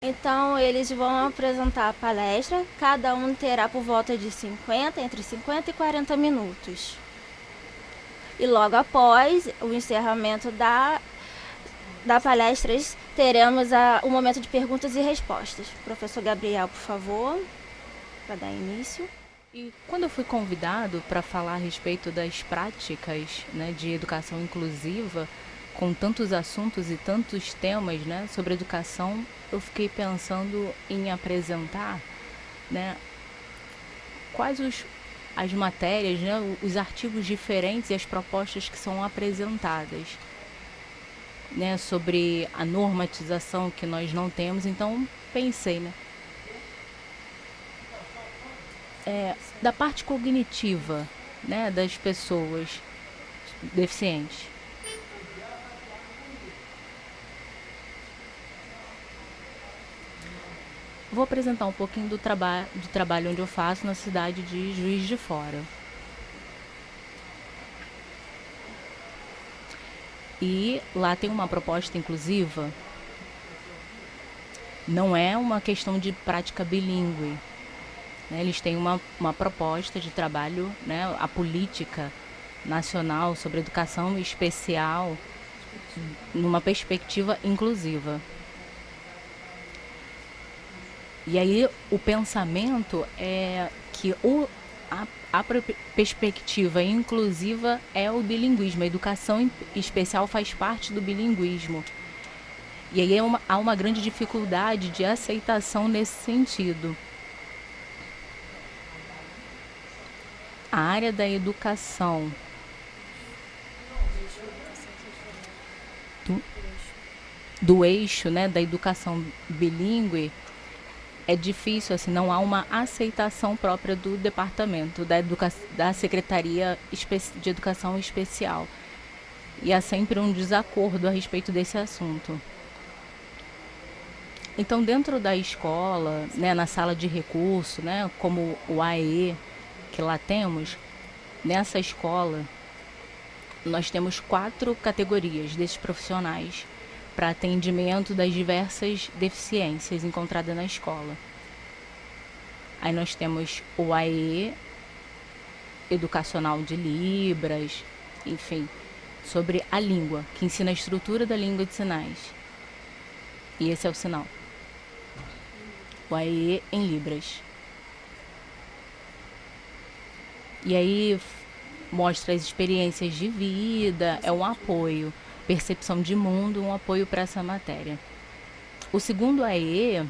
Então, eles vão apresentar a palestra, cada um terá por volta de entre 50 e 40 minutos. E logo após o encerramento da palestra, teremos o momento de perguntas e respostas. Professor Gabriel, por favor, para dar início. E quando eu fui convidado para falar a respeito das práticas, né, de educação inclusiva, com tantos assuntos e tantos temas, né, sobre educação, eu fiquei pensando em apresentar, né, quais as matérias, né, os artigos diferentes e as propostas que são apresentadas, né, sobre a normatização que nós não temos. Então pensei, né, da parte cognitiva, né, das pessoas deficientes. Vou apresentar um pouquinho do trabalho onde eu faço na cidade de Juiz de Fora. E lá tem uma proposta inclusiva. Não é uma questão de prática bilíngue. Né? Eles têm uma proposta de trabalho, né? A política nacional sobre educação especial numa perspectiva inclusiva. E aí o pensamento é que a perspectiva inclusiva é o bilinguismo. A educação especial faz parte do bilinguismo. E aí há uma grande dificuldade de aceitação nesse sentido. A área da educação do eixo, né, da educação bilíngue, é difícil, assim, não há uma aceitação própria do departamento, da Secretaria de Educação Especial. E há sempre um desacordo a respeito desse assunto. Então, dentro da escola, né, na sala de recurso, né, como o AE, que lá temos, nessa escola, nós temos 4 categorias desses profissionais para atendimento das diversas deficiências encontradas na escola. Aí nós temos o AE, educacional de Libras, enfim, sobre a língua, que ensina a estrutura da língua de sinais. E esse é o sinal. O AE em Libras. E aí mostra as experiências de vida, é um apoio. Percepção de mundo, um apoio para essa matéria. O segundo AE,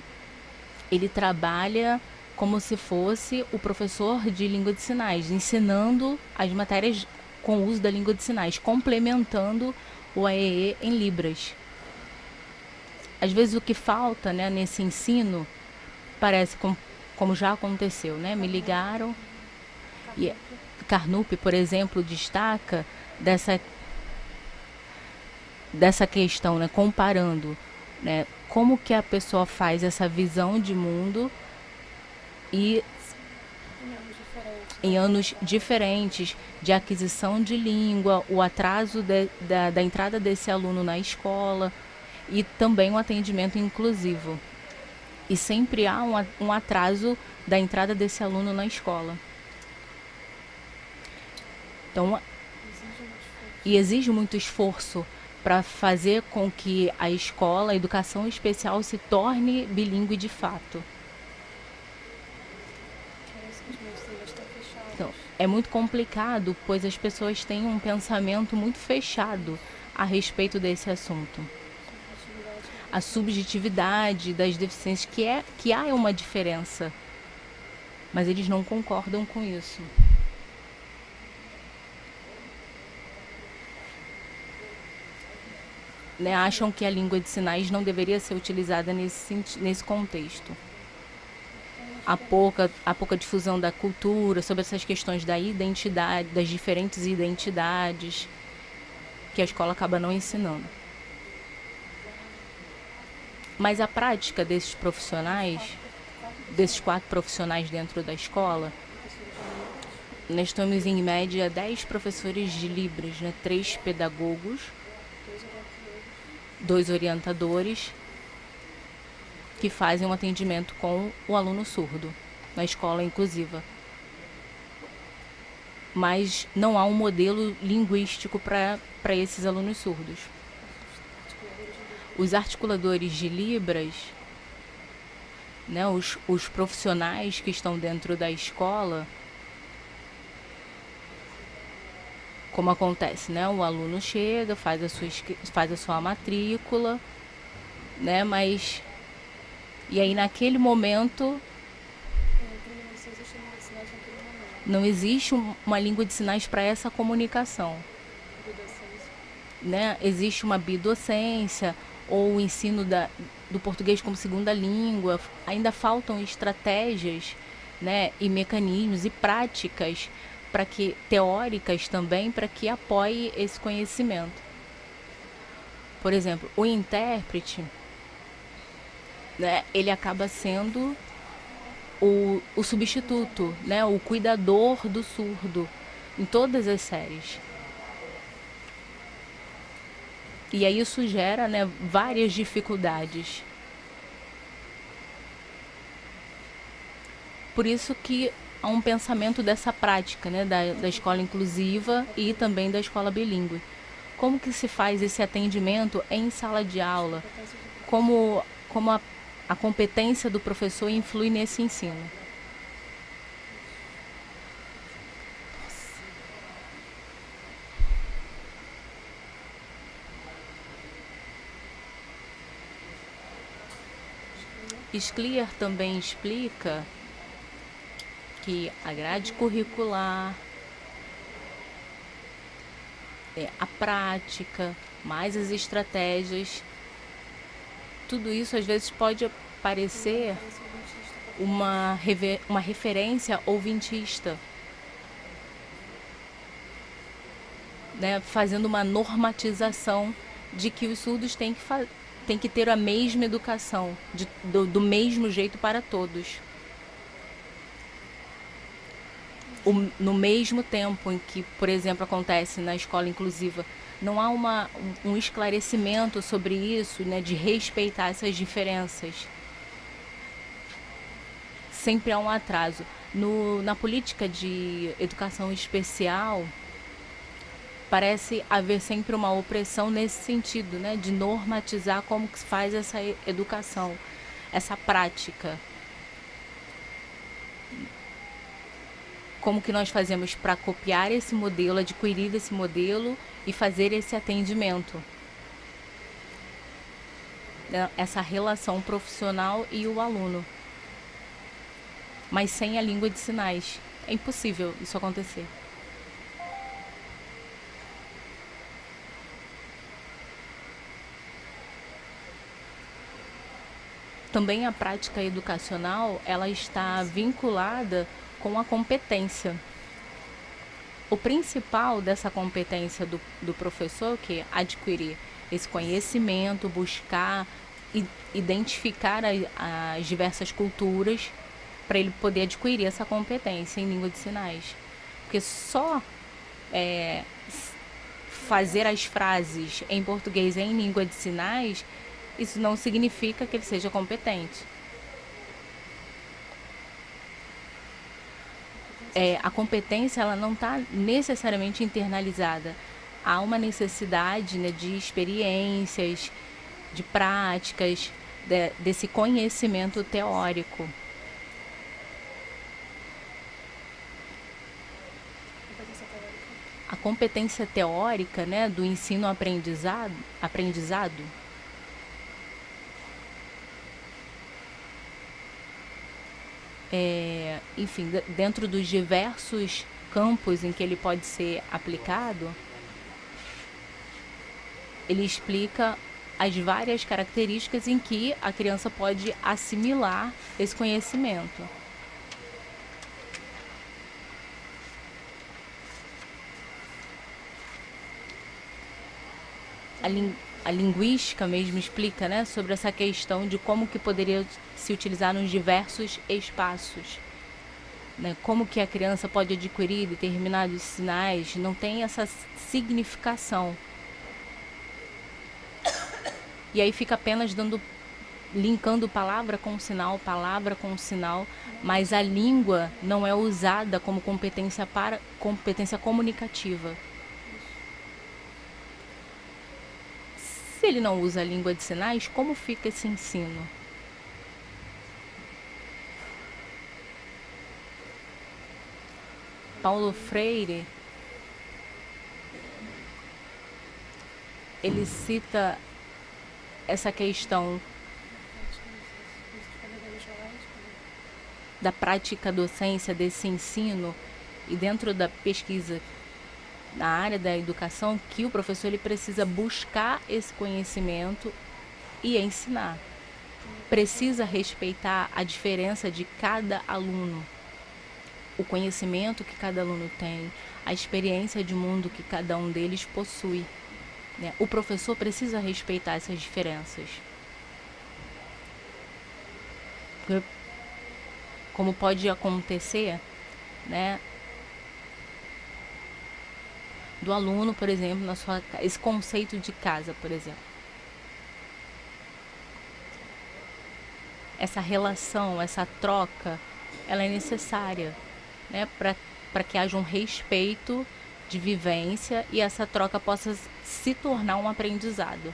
ele trabalha como se fosse o professor de língua de sinais, ensinando as matérias com o uso da língua de sinais, complementando o AE em Libras. Às vezes o que falta, né, nesse ensino, parece como já aconteceu, né? Me ligaram e Carnup, por exemplo, destaca dessa questão, né, comparando, né, como que a pessoa faz essa visão de mundo e em anos diferentes de aquisição de língua, o atraso da entrada desse aluno na escola e também um atendimento inclusivo. E sempre há um atraso da entrada desse aluno na escola. Então, e exige muito esforço para fazer com que a escola, a educação especial, se torne bilíngue de fato. Então, é muito complicado, pois as pessoas têm um pensamento muito fechado a respeito desse assunto. A subjetividade das deficiências, que há uma diferença, mas eles não concordam com isso. Né, acham que a língua de sinais não deveria ser utilizada nesse contexto. Há pouca difusão da cultura sobre essas questões da identidade, das diferentes identidades, que a escola acaba não ensinando. Mas a prática desses profissionais, desses 4 profissionais dentro da escola, nós temos em média 10 professores de Libras, né, 3 pedagogos, 2 orientadores, que fazem um atendimento com o aluno surdo na escola inclusiva. Mas não há um modelo linguístico para esses alunos surdos. Os articuladores de Libras, né, os profissionais que estão dentro da escola, como acontece, né? O aluno chega, faz a sua matrícula, né? Mas e aí naquele momento não existe uma língua de sinais para essa comunicação, né? Existe uma bidocência ou o ensino do português como segunda língua. Ainda faltam estratégias, né, e mecanismos e práticas teóricas também, para que apoie esse conhecimento. Por exemplo, o intérprete, né, ele acaba sendo o substituto, né, o cuidador do surdo em todas as séries. E aí isso gera, né, várias dificuldades. Por isso que há um pensamento dessa prática, né, da escola inclusiva e também da escola bilíngue. Como que se faz esse atendimento em sala de aula? Como a competência do professor influi nesse ensino? Scliar também explica que a grade curricular, a prática, mais as estratégias, tudo isso às vezes pode parecer uma referência ouvintista, né, fazendo uma normatização de que os surdos têm que ter a mesma educação, do mesmo jeito para todos. No mesmo tempo em que, por exemplo, acontece na escola inclusiva, não há um esclarecimento sobre isso, né, de respeitar essas diferenças. Sempre há um atraso. Na política de educação especial, parece haver sempre uma opressão nesse sentido, né, de normatizar como que se faz essa educação, essa prática. Como que nós fazemos para copiar esse modelo, adquirir esse modelo e fazer esse atendimento. Essa relação profissional e o aluno. Mas sem a língua de sinais. É impossível isso acontecer. Também a prática educacional, ela está vinculada com a competência. O principal dessa competência do professor, que é adquirir esse conhecimento, buscar, identificar as diversas culturas, para ele poder adquirir essa competência em língua de sinais. Porque só fazer as frases em português em língua de sinais, isso não significa que ele seja competente. A competência, ela não está necessariamente internalizada. Há uma necessidade, né, de experiências, de práticas, desse conhecimento teórico. A competência teórica, né, do ensino-aprendizado, enfim, dentro dos diversos campos em que ele pode ser aplicado, ele explica as várias características em que a criança pode assimilar esse conhecimento. A linguística mesmo explica, né, sobre essa questão de como que poderia se utilizar nos diversos espaços. Né, como que a criança pode adquirir determinados sinais, não tem essa significação. E aí fica apenas linkando palavra com sinal, mas a língua não é usada como competência comunicativa. Se ele não usa a língua de sinais, como fica esse ensino? Paulo Freire, ele cita essa questão da prática docência, desse ensino, e dentro da pesquisa na área da educação, que o professor ele precisa buscar esse conhecimento e ensinar. Precisa respeitar a diferença de cada aluno, o conhecimento que cada aluno tem, a experiência de mundo que cada um deles possui, né? O professor precisa respeitar essas diferenças. Como pode acontecer, né, do aluno, por exemplo, esse conceito de casa, por exemplo. Essa relação, essa troca, ela é necessária, né, para que haja um respeito de vivência e essa troca possa se tornar um aprendizado.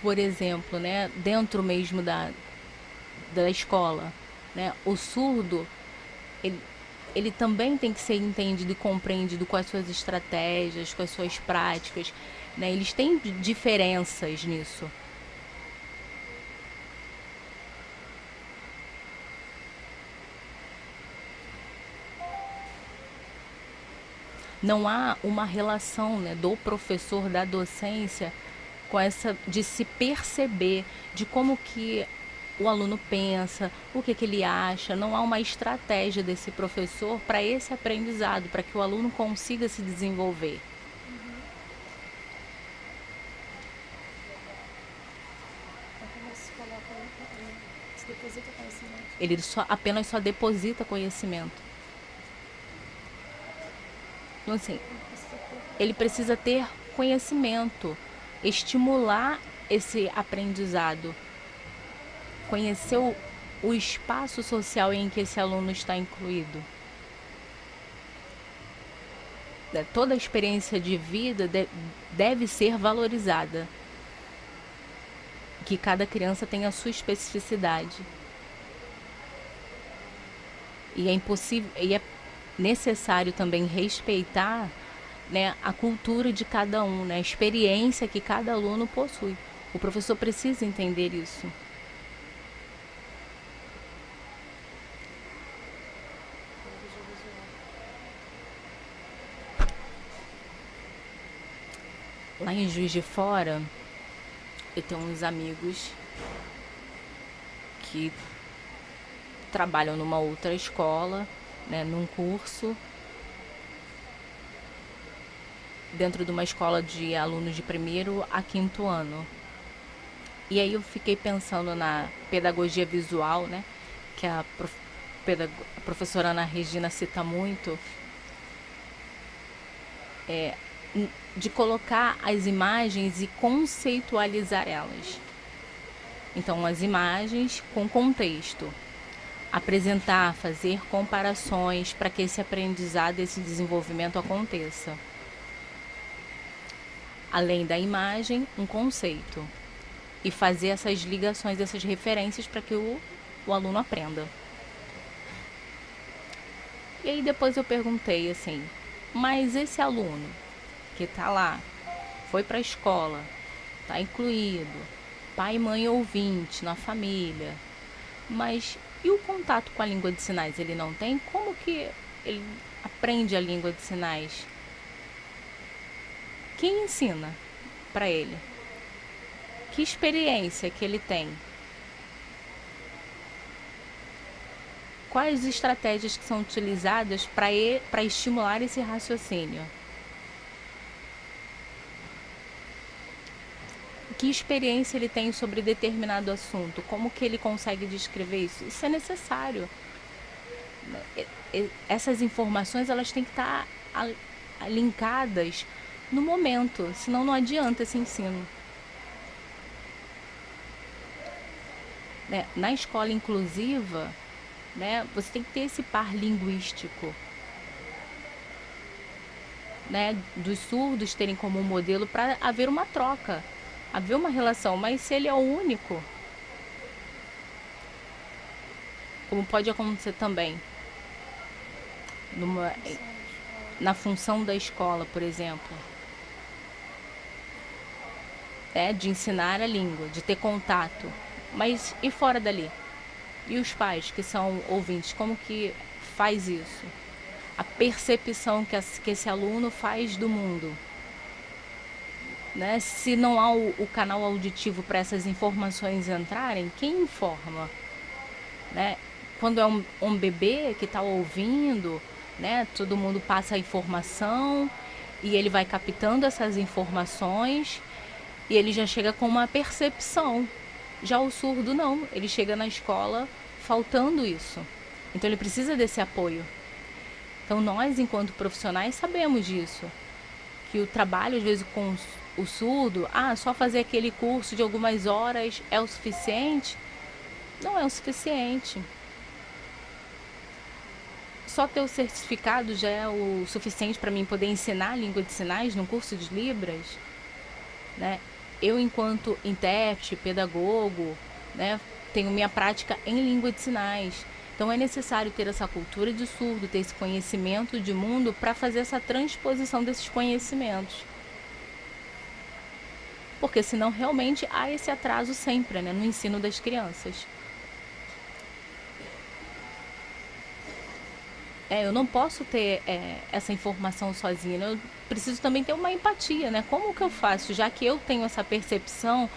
Por exemplo, né, dentro mesmo da escola, né, o surdo, ele também tem que ser entendido e compreendido com as suas estratégias, com as suas práticas, né? Eles têm diferenças nisso. Não há uma relação, né, do professor, da docência, com essa de se perceber de como que o aluno pensa, o que ele acha. Não há uma estratégia desse professor para esse aprendizado, para que o aluno consiga se desenvolver. Ele apenas deposita conhecimento. Então, assim, ele precisa ter conhecimento, estimular esse aprendizado, conhecer o espaço social em que esse aluno está incluído. Toda a experiência de vida deve ser valorizada, que cada criança tem a sua especificidade. E é necessário também respeitar, né, a cultura de cada um, né, a experiência que cada aluno possui. O professor precisa entender isso. Lá em Juiz de Fora, eu tenho uns amigos que trabalham numa outra escola, né, num curso, dentro de uma escola de alunos de 1º a 5º ano. E aí eu fiquei pensando na pedagogia visual, né, que a professora Ana Regina cita muito, de colocar as imagens e conceitualizar elas. Então, as imagens com contexto. Apresentar, fazer comparações para que esse aprendizado, esse desenvolvimento aconteça. Além da imagem, um conceito. E fazer essas ligações, essas referências para que o aluno aprenda. E aí depois eu perguntei assim, mas esse aluno que está lá, foi para a escola, está incluído, pai, mãe, ouvinte, na família, mas e o contato com a língua de sinais ele não tem? Como que ele aprende a língua de sinais? Quem ensina para ele? Que experiência que ele tem? Quais estratégias que são utilizadas para estimular esse raciocínio? Que experiência ele tem sobre determinado assunto? Como que ele consegue descrever isso? Isso é necessário. Essas informações elas têm que estar linkadas no momento, senão não adianta esse ensino. Né? Na escola inclusiva, né, você tem que ter esse par linguístico, né, dos surdos terem como modelo para haver uma troca, haver uma relação. Mas se ele é o único, como pode acontecer também na função da escola, por exemplo, de ensinar a língua, de ter contato, mas e fora dali? E os pais que são ouvintes, como que faz isso? A percepção que esse aluno faz do mundo. Né? Se não há o canal auditivo para essas informações entrarem, quem informa? Né? Quando é um bebê que está ouvindo, né? Todo mundo passa a informação e ele vai captando essas informações e ele já chega com uma percepção. Já o surdo não, ele chega na escola faltando isso. Então ele precisa desse apoio. Então nós, enquanto profissionais, sabemos disso. Que o trabalho, às vezes, com o surdo, só fazer aquele curso de algumas horas é o suficiente? Não é o suficiente. Só ter o certificado já é o suficiente para mim poder ensinar a língua de sinais num curso de Libras? Né? Eu, enquanto intérprete, pedagogo, né, tenho minha prática em língua de sinais. Então é necessário ter essa cultura de surdo, ter esse conhecimento de mundo para fazer essa transposição desses conhecimentos. Porque senão realmente há esse atraso sempre, né, no ensino das crianças. Eu não posso ter essa informação sozinha, né? Eu preciso também ter uma empatia, né? Como que eu faço? Já que eu tenho essa percepção,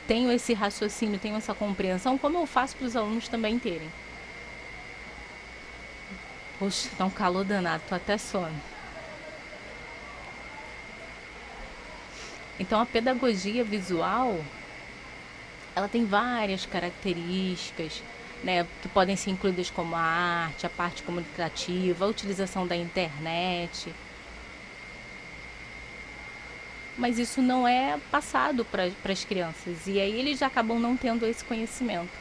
tenho esse raciocínio, tenho essa compreensão, como eu faço para os alunos também terem? Poxa, tá um calor danado, tô até sono. Então a pedagogia visual, ela tem várias características, né, que podem ser incluídas como a arte, a parte comunicativa, a utilização da internet. Mas isso não é passado para as crianças e aí eles acabam não tendo esse conhecimento.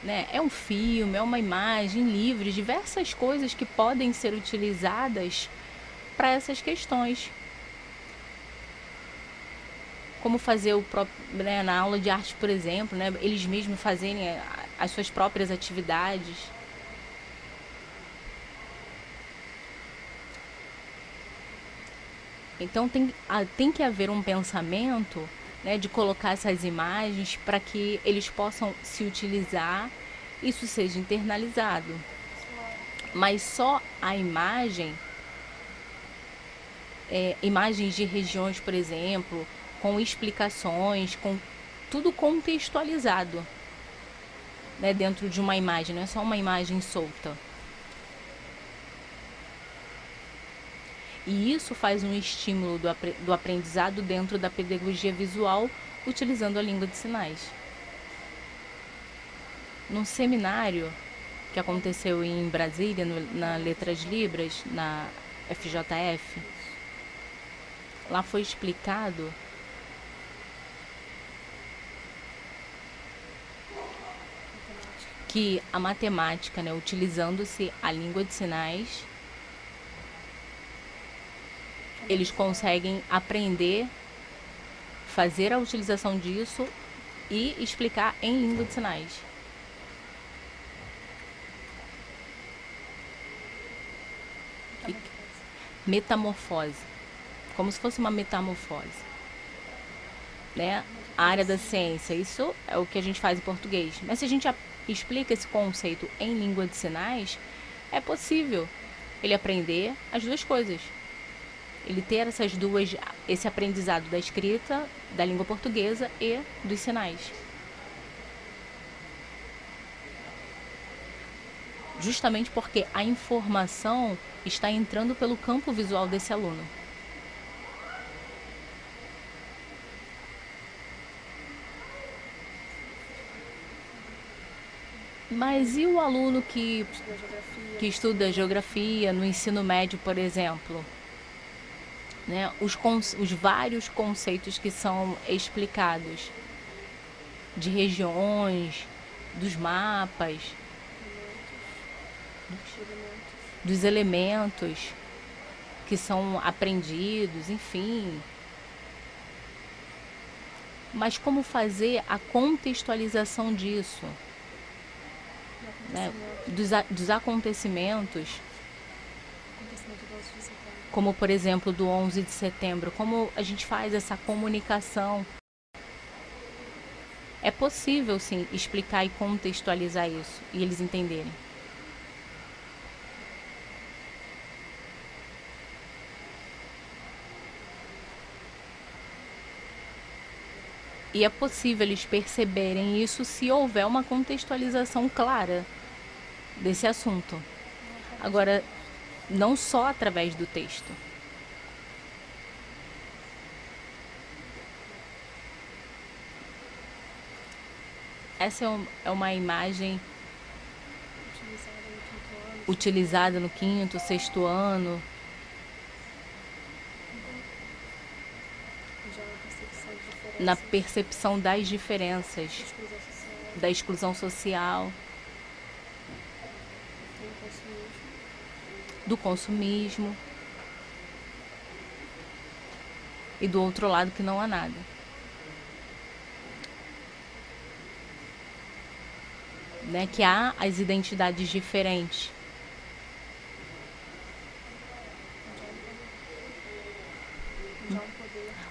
Né? É um filme, é uma imagem, livros, diversas coisas que podem ser utilizadas para essas questões. Como fazer o próprio, né, na aula de arte, por exemplo, né, eles mesmos fazerem as suas próprias atividades. Então tem que haver um pensamento, né, de colocar essas imagens para que eles possam se utilizar, isso seja internalizado. Mas só a imagem, imagens de regiões, por exemplo, com explicações, com tudo contextualizado, né, dentro de uma imagem, não é só uma imagem solta. E isso faz um estímulo do aprendizado dentro da pedagogia visual, utilizando a língua de sinais. Num seminário que aconteceu em Brasília, na Letras Libras, na FJF, lá foi explicado que a matemática, né, utilizando-se a língua de sinais, eles conseguem aprender, fazer a utilização disso e explicar em língua de sinais. Metamorfose, como se fosse uma metamorfose, né? A área da ciência, isso é o que a gente faz em português, mas se a gente explica esse conceito em língua de sinais, é possível ele aprender as duas coisas. Ele ter esse aprendizado da escrita, da língua portuguesa e dos sinais. Justamente porque a informação está entrando pelo campo visual desse aluno. Mas e o aluno que Estuda geografia. que estuda geografia no ensino médio, por exemplo? Né? Os vários conceitos que são explicados de regiões, dos mapas, dos elementos que são aprendidos, enfim. Mas como fazer a contextualização disso? Né? Dos acontecimentos, Acontecimento do 11 de setembro. como por exemplo do 11 de setembro, como a gente faz essa comunicação? É possível, sim, explicar e contextualizar isso e eles entenderem. E é possível eles perceberem isso se houver uma contextualização clara desse assunto. Agora, não só através do texto. Essa é uma imagem utilizada no quinto, sexto ano. Na percepção das diferenças, da exclusão social, do consumismo e do outro lado que não há nada. Né? Que há as identidades diferentes.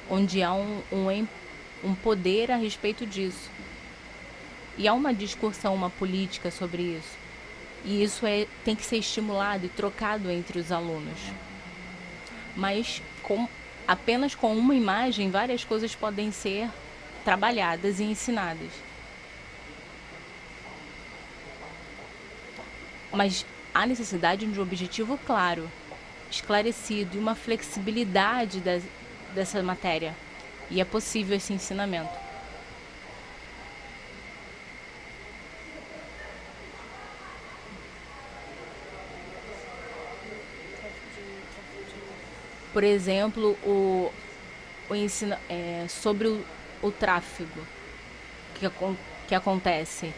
Onde há um poder a respeito disso. E há uma discussão, uma política sobre isso. E isso tem que ser estimulado e trocado entre os alunos. Mas apenas com uma imagem, várias coisas podem ser trabalhadas e ensinadas. Mas há necessidade de um objetivo claro, esclarecido e uma flexibilidade dessa matéria. E é possível esse ensinamento. Por exemplo, o ensino sobre o tráfego que acontece.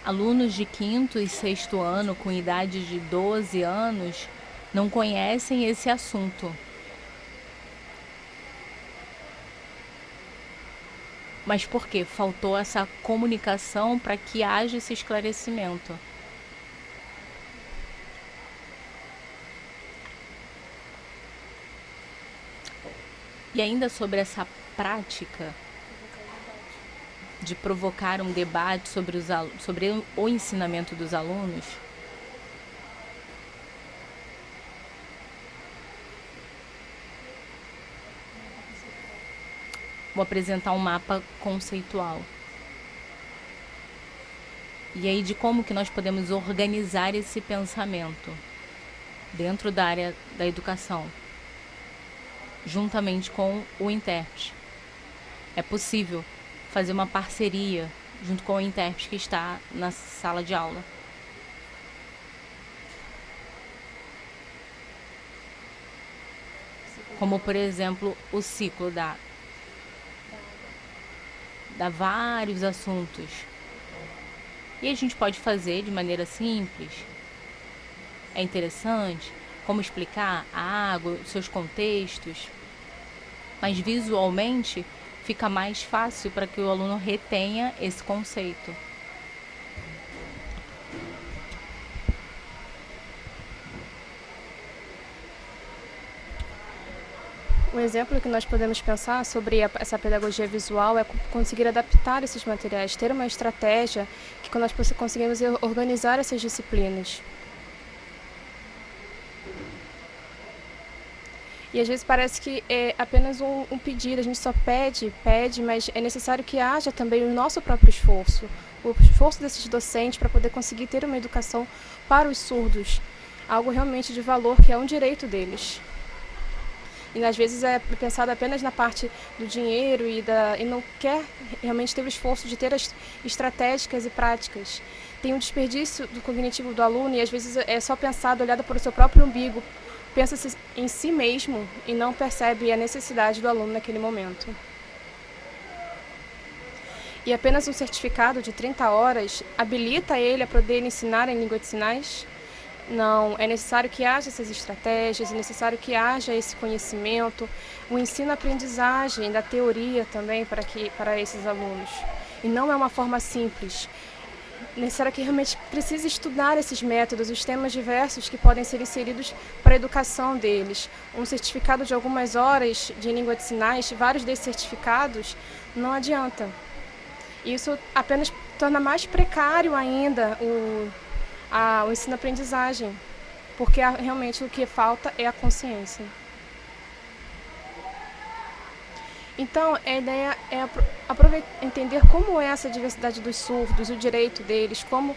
Alunos de quinto e sexto ano, com idade de 12 anos, não conhecem esse assunto. Mas por quê? Faltou essa comunicação para que haja esse esclarecimento. E ainda sobre essa prática de provocar um debate sobre o ensinamento dos alunos, vou apresentar um mapa conceitual. E aí de como que nós podemos organizar esse pensamento dentro da área da educação, juntamente com o intérprete. É possível fazer uma parceria junto com o intérprete que está na sala de aula. Como, por exemplo, o ciclo dá vários assuntos. E a gente pode fazer de maneira simples. É interessante como explicar a água, os seus contextos. Mas visualmente fica mais fácil para que o aluno retenha esse conceito. Um exemplo que nós podemos pensar sobre essa pedagogia visual é conseguir adaptar esses materiais, ter uma estratégia que nós conseguimos organizar essas disciplinas. E às vezes parece que é apenas um pedido, a gente só pede, mas é necessário que haja também o nosso próprio esforço, o esforço desses docentes para poder conseguir ter uma educação para os surdos, algo realmente de valor que é um direito deles. e às vezes é pensado apenas na parte do dinheiro e não quer realmente ter o esforço de ter as estratégicas e práticas. Tem um desperdício do cognitivo do aluno e às vezes é só pensado, olhado para o seu próprio umbigo, pensa-se em si mesmo e não percebe a necessidade do aluno naquele momento. E apenas um certificado de 30 horas habilita ele a poder ensinar em língua de sinais? Não, é necessário que haja essas estratégias, é necessário que haja esse conhecimento, o ensino-aprendizagem da teoria também para esses alunos. E não é uma forma simples. É necessário que realmente precise estudar esses métodos, os temas diversos que podem ser inseridos para a educação deles. Um certificado de algumas horas de língua de sinais, vários desses certificados, não adianta. Isso apenas torna mais precário ainda o ensino-aprendizagem, porque realmente o que falta é a consciência. Então, a ideia é entender como é essa diversidade dos surdos, o direito deles, como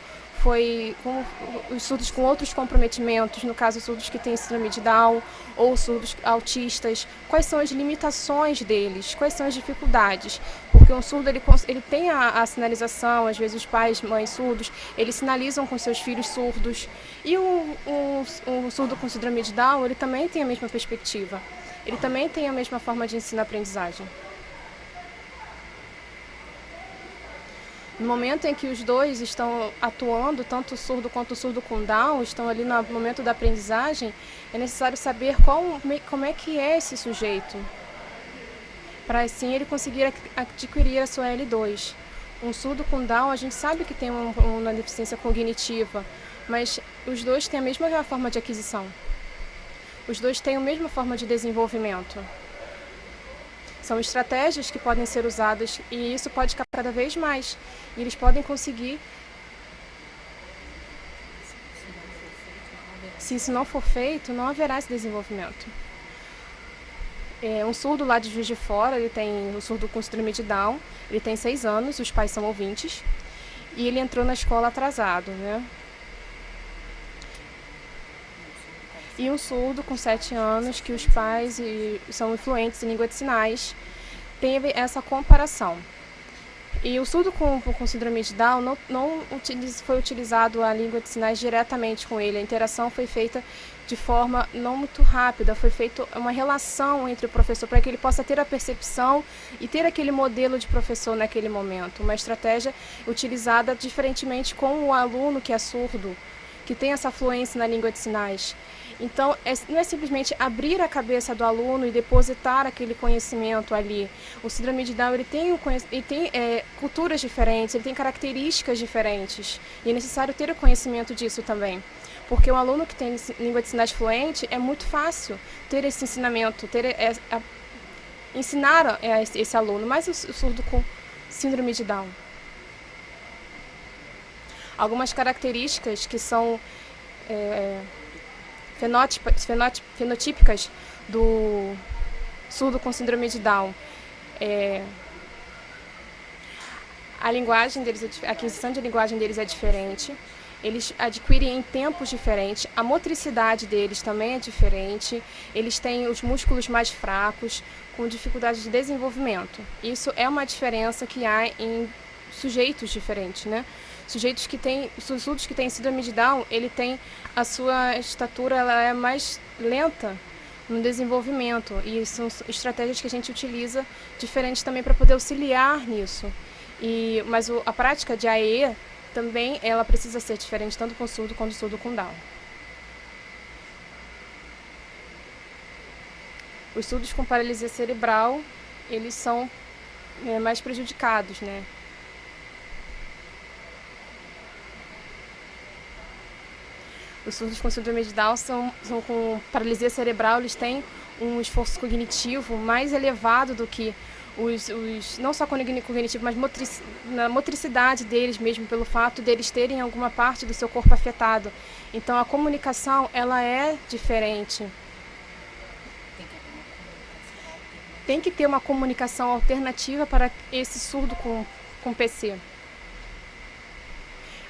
os surdos com outros comprometimentos, no caso, surdos que têm síndrome de Down ou surdos autistas, quais são as limitações deles, quais são as dificuldades. Porque um surdo ele tem a sinalização, às vezes os pais, mães surdos, eles sinalizam com seus filhos surdos. E um surdo com síndrome de Down, ele também tem a mesma perspectiva, ele também tem a mesma forma de ensino-aprendizagem. No momento em que os dois estão atuando, tanto o surdo quanto o surdo com Down, estão ali no momento da aprendizagem, é necessário saber como é que é esse sujeito, para assim ele conseguir adquirir a sua L2. Um surdo com Down, a gente sabe que tem uma deficiência cognitiva, mas os dois têm a mesma forma de aquisição. Os dois têm a mesma forma de desenvolvimento. São estratégias que podem ser usadas e isso pode ficar cada vez mais. E eles podem conseguir. Se isso não for feito, não haverá esse desenvolvimento. Um surdo lá de Juiz de Fora, ele tem o surdo com síndrome de Down, ele tem 6 anos, os pais são ouvintes, e ele entrou na escola atrasado, né? E um surdo com 7 anos, que os pais são influentes em língua de sinais, teve essa comparação. E o surdo com síndrome de Down não foi utilizado a língua de sinais diretamente com ele, a interação foi feita de forma não muito rápida, foi feita uma relação entre o professor para que ele possa ter a percepção e ter aquele modelo de professor naquele momento. Uma estratégia utilizada diferentemente com o aluno que é surdo, que tem essa fluência na língua de sinais. Então, não é simplesmente abrir a cabeça do aluno e depositar aquele conhecimento ali. O síndrome de Down ele tem culturas diferentes, ele tem características diferentes. E é necessário ter o conhecimento disso também. Porque um aluno que tem língua de sinais fluente, é muito fácil ter esse ensinamento, ensinar esse aluno, mas o surdo com síndrome de Down. Algumas características que são fenotípicas do surdo com síndrome de Down. A linguagem deles, a aquisição de linguagem deles é diferente. Eles adquirem em tempos diferentes. A motricidade deles também é diferente. Eles têm os músculos mais fracos, com dificuldade de desenvolvimento. Isso é uma diferença que há em sujeitos diferentes, né? Os surdos que têm síndrome de Down, ele tem a sua estatura, ela é mais lenta no desenvolvimento, e são estratégias que a gente utiliza diferentes também para poder auxiliar nisso. Mas a prática de AE também ela precisa ser diferente, tanto com o surdo quanto o surdo com Down. Os surdos com paralisia cerebral, eles são mais prejudicados, né? Os surdos com síndrome de Down são com paralisia cerebral, eles têm um esforço cognitivo mais elevado do que não só cognitivo, mas na motricidade deles mesmo, pelo fato deles terem alguma parte do seu corpo afetado. Então a comunicação, ela é diferente. Tem que ter uma comunicação alternativa para esse surdo com PC.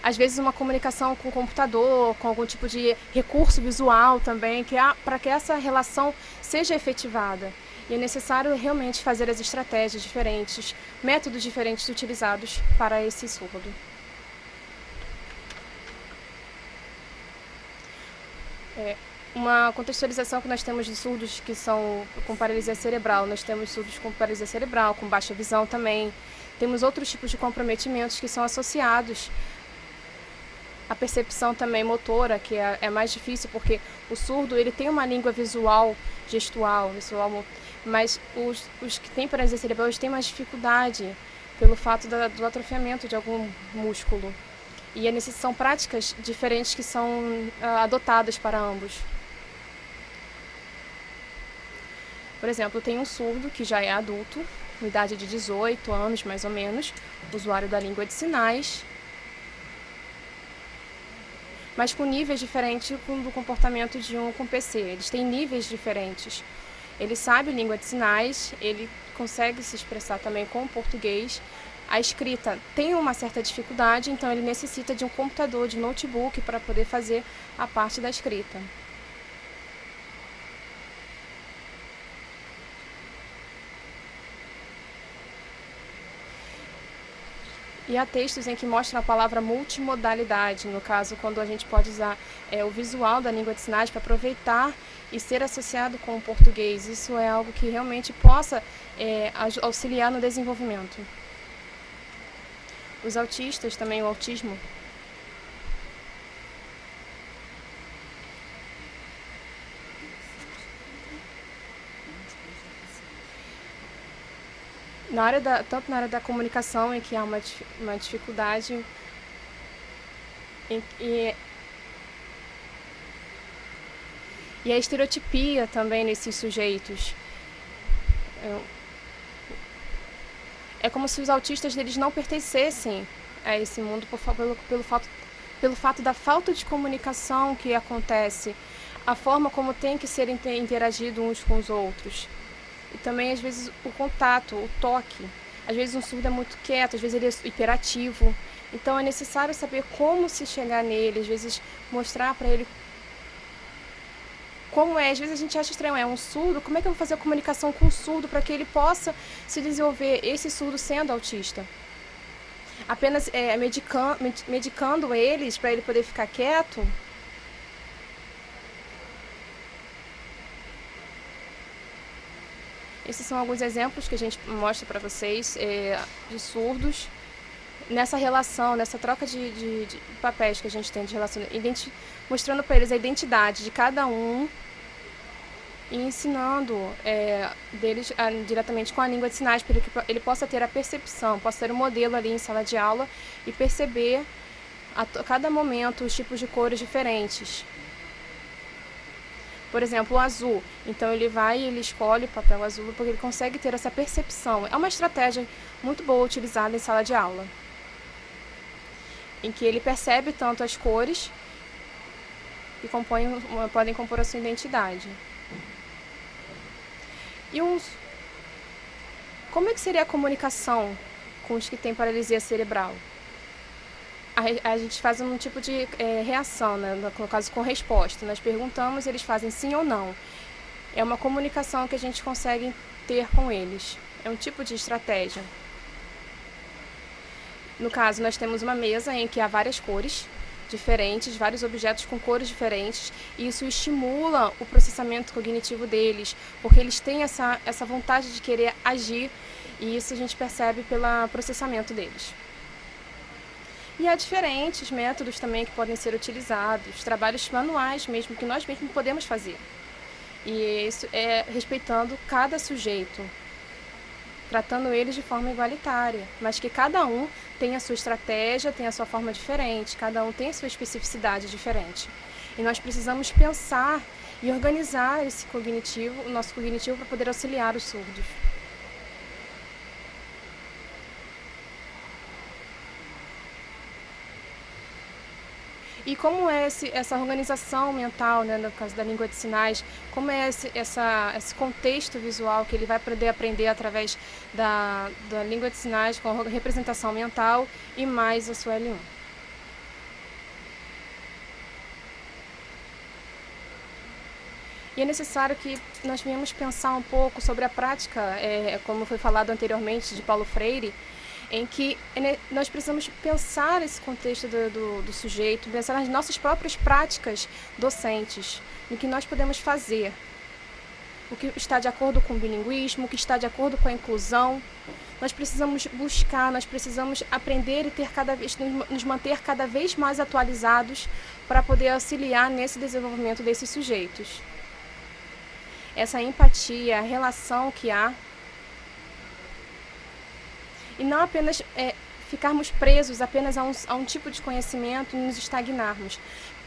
Às vezes uma comunicação com o computador, com algum tipo de recurso visual também, para que essa relação seja efetivada. E é necessário realmente fazer as estratégias diferentes, métodos diferentes utilizados para esse surdo. Uma contextualização que nós temos de surdos que são com paralisia cerebral. Nós temos surdos com paralisia cerebral, com baixa visão também. Temos outros tipos de comprometimentos que são associados à percepção também motora, que é mais difícil, porque o surdo ele tem uma língua visual, gestual, mas os que têm paralisia cerebral eles têm mais dificuldade pelo fato do atrofiamento de algum músculo. E são práticas diferentes que são adotadas para ambos. Por exemplo, tem um surdo que já é adulto, com idade de 18 anos mais ou menos, usuário da língua de sinais, mas com níveis diferentes do comportamento de um com PC. Eles têm níveis diferentes. Ele sabe língua de sinais, ele consegue se expressar também com o português. A escrita tem uma certa dificuldade, então ele necessita de um computador, de notebook, para poder fazer a parte da escrita. E há textos em que mostram a palavra multimodalidade, no caso, quando a gente pode usar o visual da língua de sinais para aproveitar e ser associado com o português. Isso é algo que realmente possa auxiliar no desenvolvimento. Os autistas também, o autismo. Tanto na área da comunicação, em que há uma dificuldade, e a estereotipia também nesses sujeitos. É como se os autistas deles não pertencessem a esse mundo pelo fato da falta de comunicação que acontece, a forma como tem que ser interagido uns com os outros. E também, às vezes, o contato, o toque. Às vezes um surdo é muito quieto, às vezes ele é hiperativo. Então é necessário saber como se chegar nele, às vezes mostrar para ele como é. Às vezes a gente acha estranho, é um surdo, como é que eu vou fazer a comunicação com o surdo para que ele possa se desenvolver, esse surdo sendo autista? Apenas medicando eles para ele poder ficar quieto? Esses são alguns exemplos que a gente mostra para vocês de surdos, nessa relação, nessa troca de papéis que a gente tem de relacionamento, mostrando para eles a identidade de cada um e ensinando deles diretamente com a língua de sinais, para que ele possa ter a percepção, possa ter um modelo ali em sala de aula e perceber a cada momento os tipos de cores diferentes. Por exemplo, o azul. Então ele escolhe o papel azul porque ele consegue ter essa percepção. É uma estratégia muito boa utilizada em sala de aula, em que ele percebe tanto as cores que podem compor a sua identidade. Como é que seria a comunicação com os que têm paralisia cerebral? A gente faz um tipo de reação, né? No caso com resposta. Nós perguntamos e eles fazem sim ou não. É uma comunicação que a gente consegue ter com eles. É um tipo de estratégia. No caso, nós temos uma mesa em que há várias cores diferentes, vários objetos com cores diferentes, e isso estimula o processamento cognitivo deles, porque eles têm essa vontade de querer agir, e isso a gente percebe pelo processamento deles. E há diferentes métodos também que podem ser utilizados, trabalhos manuais mesmo, que nós mesmos podemos fazer. E isso é respeitando cada sujeito, tratando eles de forma igualitária, mas que cada um tem a sua estratégia, tem a sua forma diferente, cada um tem a sua especificidade diferente. E nós precisamos pensar e organizar o nosso cognitivo, para poder auxiliar os surdos. E como é essa organização mental, né, no caso da língua de sinais, como é esse contexto visual que ele vai poder aprender através da língua de sinais com a representação mental e mais a sua L1. E é necessário que nós venhamos pensar um pouco sobre a prática, como foi falado anteriormente, de Paulo Freire, em que nós precisamos pensar esse contexto do sujeito, pensar nas nossas próprias práticas docentes, no que nós podemos fazer, o que está de acordo com o bilinguismo, o que está de acordo com a inclusão. Nós precisamos buscar, nós precisamos aprender e nos manter cada vez mais atualizados para poder auxiliar nesse desenvolvimento desses sujeitos. Essa empatia, a relação que há, e não apenas ficarmos presos apenas a um tipo de conhecimento e nos estagnarmos.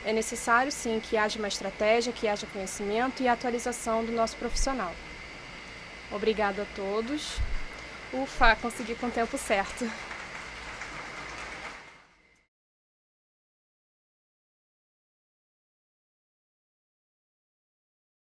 É necessário, sim, que haja uma estratégia, que haja conhecimento e atualização do nosso profissional. Obrigada a todos. Ufa, consegui com o tempo certo.